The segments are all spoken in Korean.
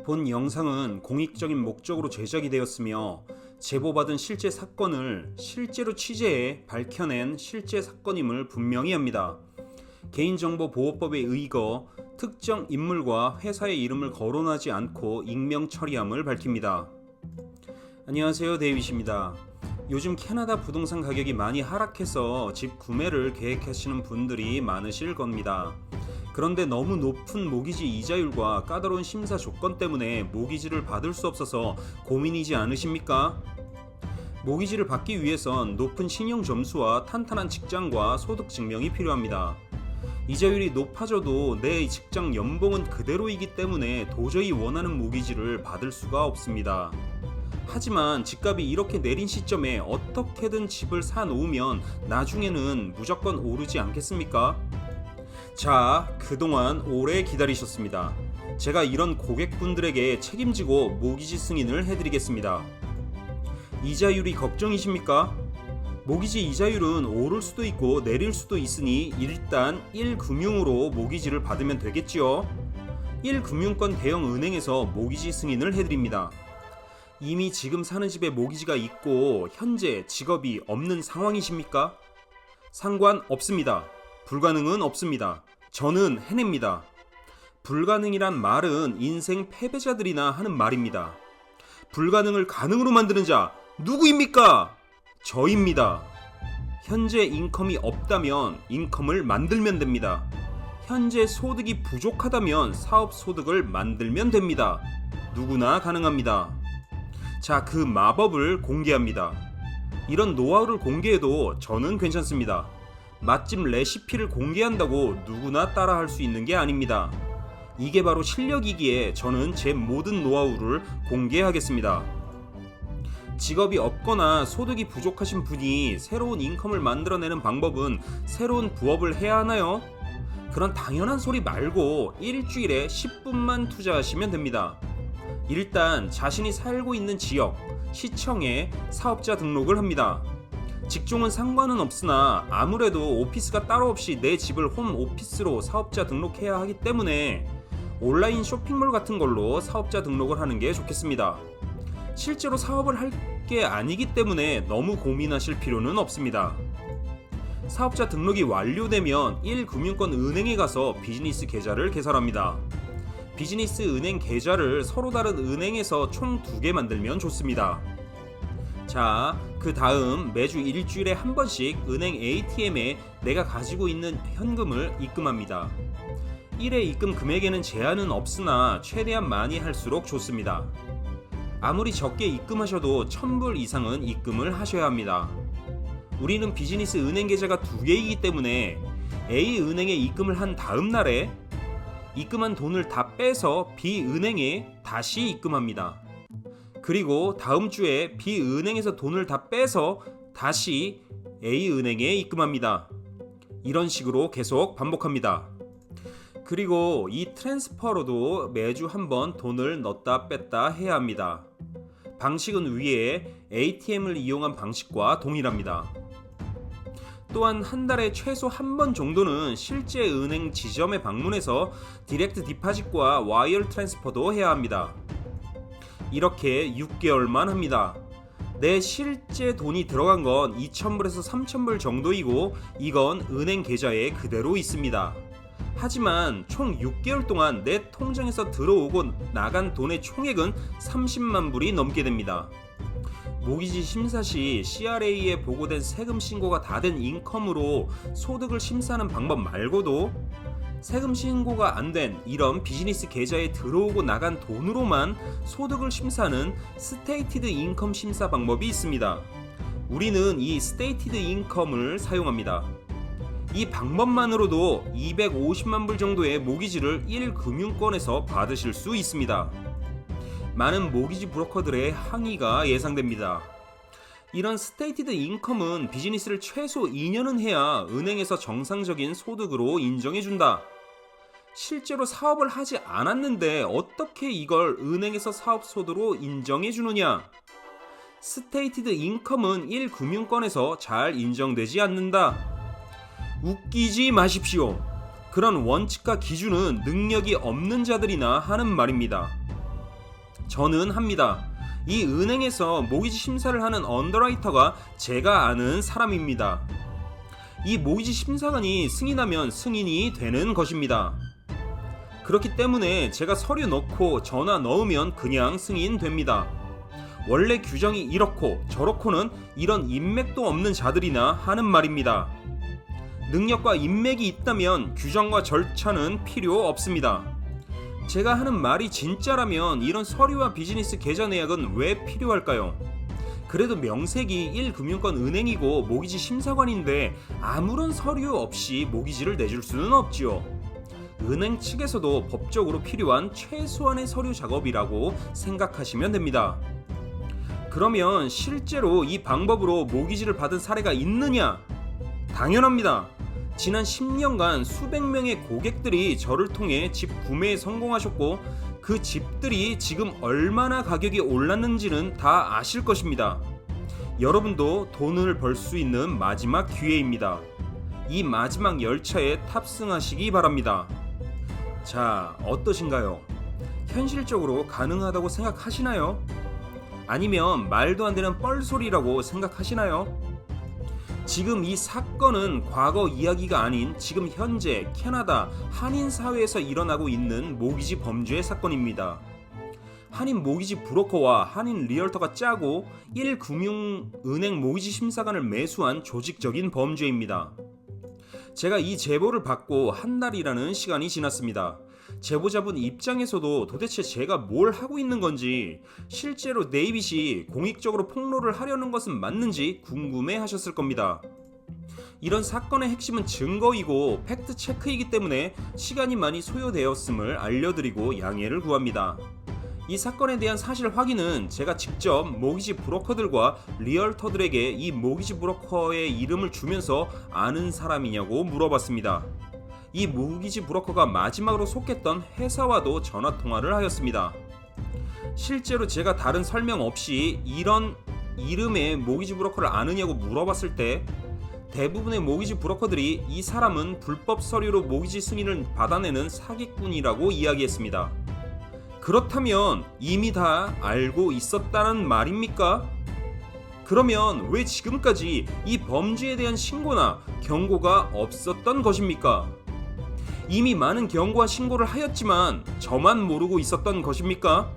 본 영상은 공익적인 목적으로 제작이 되었으며 제보받은 실제 사건을 실제로 취재해 밝혀낸 실제 사건임을 분명히 합니다. 개인정보보호법에 의거 특정 인물과 회사의 이름을 거론하지 않고 익명 처리함을 밝힙니다. 안녕하세요, 데이빗입니다. 요즘 캐나다 부동산 가격이 많이 하락해서 집 구매를 계획하시는 분들이 많으실 겁니다. 그런데 너무 높은 모기지 이자율과 까다로운 심사 조건 때문에 모기지를 받을 수 없어서 고민이지 않으십니까? 모기지를 받기 위해선 높은 신용 점수와 탄탄한 직장과 소득 증명이 필요합니다. 이자율이 높아져도 내 직장 연봉은 그대로이기 때문에 도저히 원하는 모기지를 받을 수가 없습니다. 하지만 집값이 이렇게 내린 시점에 어떻게든 집을 사놓으면 나중에는 무조건 오르지 않겠습니까? 자, 그동안 오래 기다리셨습니다. 제가 이런 고객분들에게 책임지고 모기지 승인을 해드리겠습니다. 이자율이 걱정이십니까? 모기지 이자율은 오를 수도 있고 내릴 수도 있으니 일단 1금융으로 모기지를 받으면 되겠지요. 1금융권 대형 은행에서 모기지 승인을 해드립니다. 이미 지금 사는 집에 모기지가 있고 현재 직업이 없는 상황이십니까? 상관없습니다. 불가능은 없습니다. 저는 해냅니다. 불가능이란 말은 인생 패배자들이나 하는 말입니다. 불가능을 가능으로 만드는 자 누구입니까? 저입니다. 현재 인컴이 없다면 인컴을 만들면 됩니다. 현재 소득이 부족하다면 사업 소득을 만들면 됩니다. 누구나 가능합니다. 자, 그 마법을 공개합니다. 이런 노하우를 공개해도 저는 괜찮습니다. 맛집 레시피를 공개한다고 누구나 따라할 수 있는 게 아닙니다. 이게 바로 실력이기에 저는 제 모든 노하우를 공개하겠습니다. 직업이 없거나 소득이 부족하신 분이 새로운 인컴을 만들어내는 방법은 새로운 부업을 해야 하나요? 그런 당연한 소리 말고 일주일에 10분만 투자하시면 됩니다. 일단 자신이 살고 있는 지역, 시청에 사업자 등록을 합니다. 직종은 상관은 없으나 아무래도 오피스가 따로 없이 내 집을 홈 오피스로 사업자 등록해야 하기 때문에 온라인 쇼핑몰 같은 걸로 사업자 등록을 하는 게 좋겠습니다. 실제로 사업을 할 게 아니기 때문에 너무 고민하실 필요는 없습니다. 사업자 등록이 완료되면 1금융권 은행에 가서 비즈니스 계좌를 개설합니다. 비즈니스 은행 계좌를 서로 다른 은행에서 총 2개 만들면 좋습니다. 자, 그 다음 매주 일주일에 한 번씩 은행 ATM에 내가 가지고 있는 현금을 입금합니다. 1회 입금 금액에는 제한은 없으나 최대한 많이 할수록 좋습니다. 아무리 적게 입금하셔도 1000불 이상은 입금을 하셔야 합니다. 우리는 비즈니스 은행 계좌가 2개이기 때문에 A은행에 입금을 한 다음 날에 입금한 돈을 다 빼서 B은행에 다시 입금합니다. 그리고 다음 주에 B은행에서 돈을 다 빼서 다시 A은행에 입금합니다. 이런 식으로 계속 반복합니다. 그리고 이 트랜스퍼로도 매주 한 번 돈을 넣었다 뺐다 해야 합니다. 방식은 위에 ATM을 이용한 방식과 동일합니다. 또한 한 달에 최소 한 번 정도는 실제 은행 지점에 방문해서 디렉트 디파짓과 와이어 트랜스퍼도 해야 합니다. 이렇게 6개월만 합니다. 내 실제 돈이 들어간 건 2,000불에서 3,000불 정도이고 이건 은행 계좌에 그대로 있습니다. 하지만 총 6개월 동안 내 통장에서 들어오고 나간 돈의 총액은 30만 불이 넘게 됩니다. 모기지 심사 시 CRA에 보고된 세금 신고가 다 된 인컴으로 소득을 심사하는 방법 말고도 세금 신고가 안 된 이런 비즈니스 계좌에 들어오고 나간 돈으로만 소득을 심사하는 스테이티드 인컴 심사 방법이 있습니다. 우리는 이 스테이티드 인컴을 사용합니다. 이 방법만으로도 250만 불 정도의 모기지를 1금융권에서 받으실 수 있습니다. 많은 모기지 브로커들의 항의가 예상됩니다. 이런 스테이티드 인컴은 비즈니스를 최소 2년은 해야 은행에서 정상적인 소득으로 인정해준다. 실제로 사업을 하지 않았는데 어떻게 이걸 은행에서 사업 소득으로 인정해주느냐? 스테이티드 인컴은 1금융권에서 잘 인정되지 않는다. 웃기지 마십시오. 그런 원칙과 기준은 능력이 없는 자들이나 하는 말입니다. 저는 합니다. 이 은행에서 모기지 심사를 하는 언더라이터가 제가 아는 사람입니다. 이 모기지 심사관이 승인하면 승인이 되는 것입니다. 그렇기 때문에 제가 서류 넣고 전화 넣으면 그냥 승인됩니다. 원래 규정이 이렇고 저렇고는 이런 인맥도 없는 자들이나 하는 말입니다. 능력과 인맥이 있다면 규정과 절차는 필요 없습니다. 제가 하는 말이 진짜라면 이런 서류와 비즈니스 계좌 내역은 왜 필요할까요? 그래도 명색이 1금융권 은행이고 모기지 심사관인데 아무런 서류 없이 모기지를 내줄 수는 없지요. 은행 측에서도 법적으로 필요한 최소한의 서류 작업이라고 생각하시면 됩니다. 그러면 실제로 이 방법으로 모기지를 받은 사례가 있느냐? 당연합니다. 지난 10년간 수백 명의 고객들이 저를 통해 집 구매에 성공하셨고 그 집들이 지금 얼마나 가격이 올랐는지는 다 아실 것입니다. 여러분도 돈을 벌 수 있는 마지막 기회입니다. 이 마지막 열차에 탑승하시기 바랍니다. 자, 어떠신가요? 현실적으로 가능하다고 생각하시나요? 아니면 말도 안 되는 뻘소리라고 생각하시나요? 지금 이 사건은 과거 이야기가 아닌 지금 현재 캐나다 한인 사회에서 일어나고 있는 모기지 범죄의 사건입니다. 한인 모기지 브로커와 한인 리얼터가 짜고 1금융은행 모기지 심사관을 매수한 조직적인 범죄입니다. 제가 이 제보를 받고 한 달이라는 시간이 지났습니다. 제보자분 입장에서도 도대체 제가 뭘 하고 있는 건지, 실제로 네이빗이 공익적으로 폭로를 하려는 것은 맞는지 궁금해 하셨을 겁니다. 이런 사건의 핵심은 증거이고 팩트 체크이기 때문에 시간이 많이 소요되었음을 알려드리고 양해를 구합니다. 이 사건에 대한 사실 확인은 제가 직접 모기지 브로커들과 리얼터들에게 이 모기지 브로커의 이름을 주면서 아는 사람이냐고 물어봤습니다. 이 모기지 브로커가 마지막으로 속했던 회사와도 전화통화를 하였습니다. 실제로 제가 다른 설명 없이 이런 이름의 모기지 브로커를 아느냐고 물어봤을 때 대부분의 모기지 브로커들이 이 사람은 불법 서류로 모기지 승인을 받아내는 사기꾼이라고 이야기했습니다. 그렇다면 이미 다 알고 있었다는 말입니까? 그러면 왜 지금까지 이 범죄에 대한 신고나 경고가 없었던 것입니까? 이미 많은 경고와 신고를 하였지만 저만 모르고 있었던 것입니까?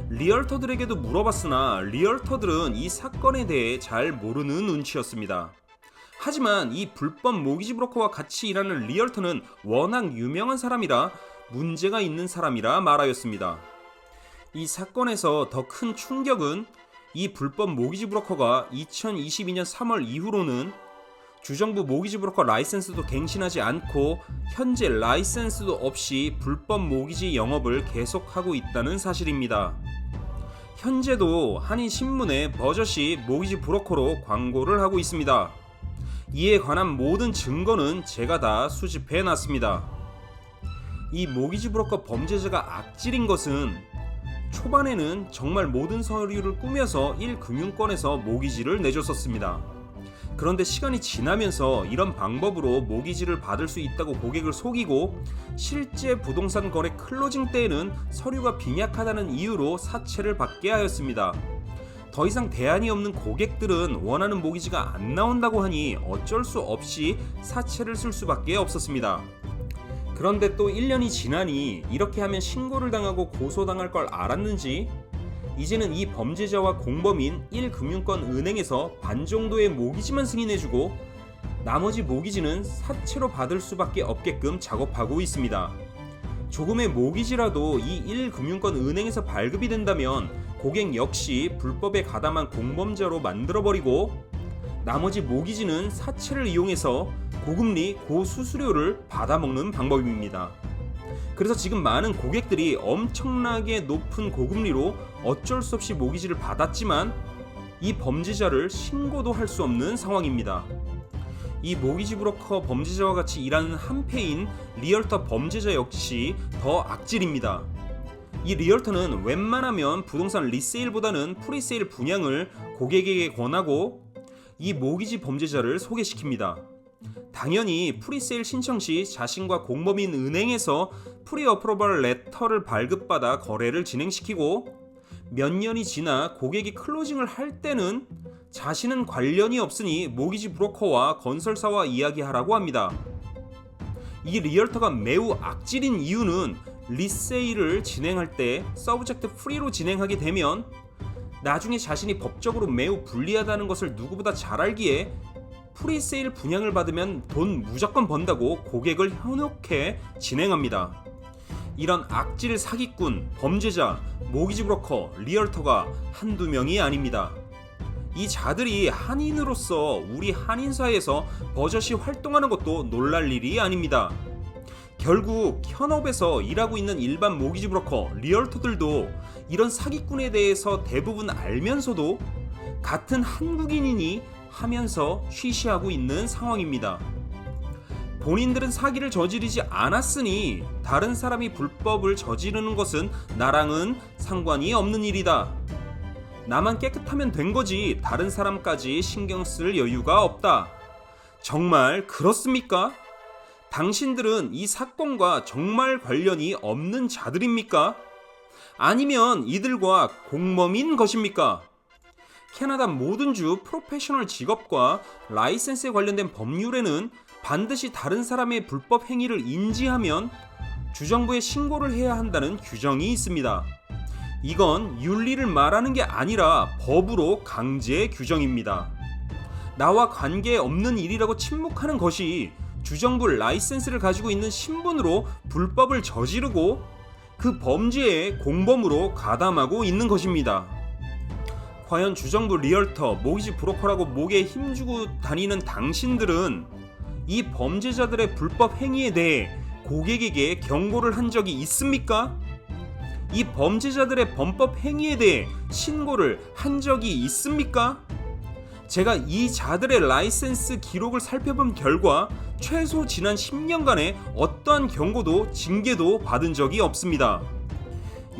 리얼터들에게도 물어봤으나 리얼터들은 이 사건에 대해 잘 모르는 눈치였습니다. 하지만 이 불법 모기지 브로커와 같이 일하는 리얼터는 워낙 유명한 사람이라 문제가 있는 사람이라 말하였습니다. 이 사건에서 더 큰 충격은 이 불법 모기지 브로커가 2022년 3월 이후로는 주정부 모기지 브로커 라이센스도 갱신하지 않고 현재 라이센스도 없이 불법 모기지 영업을 계속하고 있다는 사실입니다. 현재도 한인 신문에 버젓이 모기지 브로커로 광고를 하고 있습니다. 이에 관한 모든 증거는 제가 다 수집해 놨습니다. 이 모기지 브로커 범죄자가 악질인 것은 초반에는 정말 모든 서류를 꾸며서 1금융권에서 모기지를 내줬었습니다. 그런데 시간이 지나면서 이런 방법으로 모기지를 받을 수 있다고 고객을 속이고 실제 부동산 거래 클로징 때에는 서류가 빈약하다는 이유로 사채를 받게 하였습니다. 더 이상 대안이 없는 고객들은 원하는 모기지가 안 나온다고 하니 어쩔 수 없이 사채를 쓸 수밖에 없었습니다. 그런데 또 1년이 지나니 이렇게 하면 신고를 당하고 고소당할 걸 알았는지 이제는 이 범죄자와 공범인 1금융권 은행에서 반 정도의 모기지만 승인해주고 나머지 모기지는 사채로 받을 수밖에 없게끔 작업하고 있습니다. 조금의 모기지라도 이 1금융권 은행에서 발급이 된다면 고객 역시 불법에 가담한 공범자로 만들어버리고 나머지 모기지는 사채를 이용해서 고금리 고수수료를 받아먹는 방법입니다. 그래서 지금 많은 고객들이 엄청나게 높은 고금리로 어쩔 수 없이 모기지를 받았지만 이 범죄자를 신고도 할 수 없는 상황입니다. 이 모기지 브로커 범죄자와 같이 일하는 한패인 리얼터 범죄자 역시 더 악질입니다. 이 리얼터는 웬만하면 부동산 리세일보다는 프리세일 분양을 고객에게 권하고 이 모기지 범죄자를 소개시킵니다. 당연히 프리세일 신청 시 자신과 공범인 은행에서 프리어프로벌 레터를 발급받아 거래를 진행시키고, 몇 년이 지나 고객이 클로징을 할 때는 자신은 관련이 없으니 모기지 브로커와 건설사와 이야기하라고 합니다. 이 리얼터가 매우 악질인 이유는 리세일을 진행할 때 서브젝트 프리로 진행하게 되면 나중에 자신이 법적으로 매우 불리하다는 것을 누구보다 잘 알기에 프리세일 분양을 받으면 돈 무조건 번다고 고객을 현혹해 진행합니다. 이런 악질 사기꾼, 범죄자, 모기지 브로커, 리얼터가 한두 명이 아닙니다. 이 자들이 한인으로서 우리 한인사회에서 버젓이 활동하는 것도 놀랄 일이 아닙니다. 결국 현업에서 일하고 있는 일반 모기지 브로커, 리얼터들도 이런 사기꾼에 대해서 대부분 알면서도 같은 한국인이니 하면서 쉬쉬하고 있는 상황입니다. 본인들은 사기를 저지르지 않았으니 다른 사람이 불법을 저지르는 것은 나랑은 상관이 없는 일이다. 나만 깨끗하면 된 거지 다른 사람까지 신경 쓸 여유가 없다. 정말 그렇습니까? 당신들은 이 사건과 정말 관련이 없는 자들입니까? 아니면 이들과 공범인 것입니까? 캐나다 모든 주 프로페셔널 직업과 라이센스에 관련된 법률에는 반드시 다른 사람의 불법 행위를 인지하면 주정부에 신고를 해야 한다는 규정이 있습니다. 이건 윤리를 말하는 게 아니라 법으로 강제 규정입니다. 나와 관계없는 일이라고 침묵하는 것이 주정부 라이센스를 가지고 있는 신분으로 불법을 저지르고 그 범죄의 공범으로 가담하고 있는 것입니다. 과연 주정부 리얼터, 모기지 브로커라고 목에 힘주고 다니는 당신들은 이 범죄자들의 불법 행위에 대해 고객에게 경고를 한 적이 있습니까? 이 범죄자들의 범법 행위에 대해 신고를 한 적이 있습니까? 제가 이 자들의 라이센스 기록을 살펴본 결과 최소 지난 10년간에 어떠한 경고도 징계도 받은 적이 없습니다.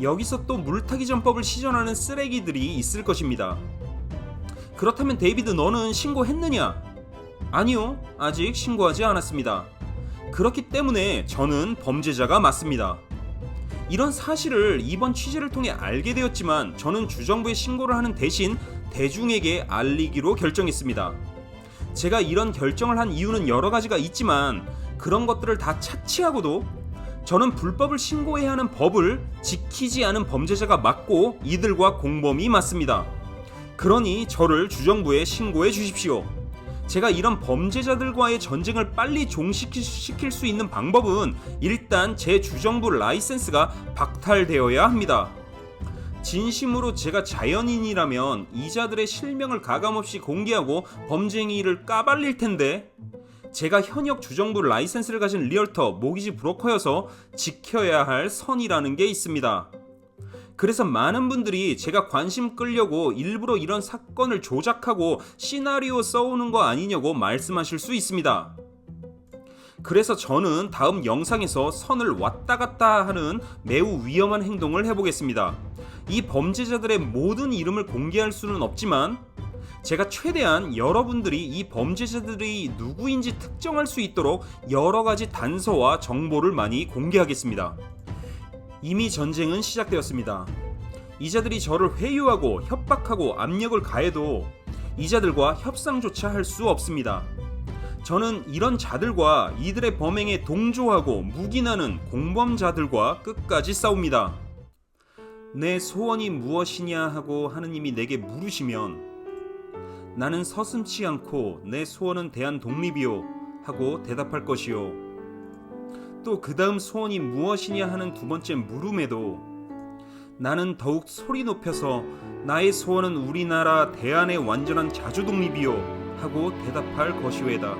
여기서 또 물타기 전법을 시전하는 쓰레기들이 있을 것입니다. 그렇다면 데이비드, 너는 신고했느냐? 아니요, 아직 신고하지 않았습니다. 그렇기 때문에 저는 범죄자가 맞습니다. 이런 사실을 이번 취재를 통해 알게 되었지만 저는 주정부에 신고를 하는 대신 대중에게 알리기로 결정했습니다. 제가 이런 결정을 한 이유는 여러 가지가 있지만 그런 것들을 다 차치하고도 저는 불법을 신고해야 하는 법을 지키지 않은 범죄자가 맞고 이들과 공범이 맞습니다. 그러니 저를 주정부에 신고해 주십시오. 제가 이런 범죄자들과의 전쟁을 빨리 종식시킬 수 있는 방법은 일단 제 주정부 라이센스가 박탈되어야 합니다. 진심으로 제가 자연인이라면 이자들의 실명을 가감없이 공개하고 범죄 행위를 까발릴 텐데 제가 현역 주정부 라이센스를 가진 리얼터, 모기지 브로커여서 지켜야 할 선이라는 게 있습니다. 그래서 많은 분들이 제가 관심 끌려고 일부러 이런 사건을 조작하고 시나리오 써오는 거 아니냐고 말씀하실 수 있습니다. 그래서 저는 다음 영상에서 선을 왔다 갔다 하는 매우 위험한 행동을 해보겠습니다. 이 범죄자들의 모든 이름을 공개할 수는 없지만 제가 최대한 여러분들이 이 범죄자들이 누구인지 특정할 수 있도록 여러 가지 단서와 정보를 많이 공개하겠습니다. 이미 전쟁은 시작되었습니다. 이자들이 저를 회유하고 협박하고 압력을 가해도 이자들과 협상조차 할 수 없습니다. 저는 이런 자들과 이들의 범행에 동조하고 묵인하는 공범자들과 끝까지 싸웁니다. 내 소원이 무엇이냐 하고 하느님이 내게 물으시면 나는 서슴지 않고 내 소원은 대한독립이요 하고 대답할 것이요. 또 그 다음 소원이 무엇이냐 하는 두 번째 물음에도 나는 더욱 소리 높여서 나의 소원은 우리나라 대한의 완전한 자주독립이요 하고 대답할 것이외다.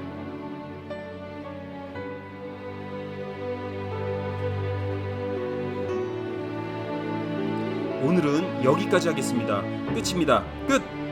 오늘은 여기까지 하겠습니다. 끝입니다. 끝!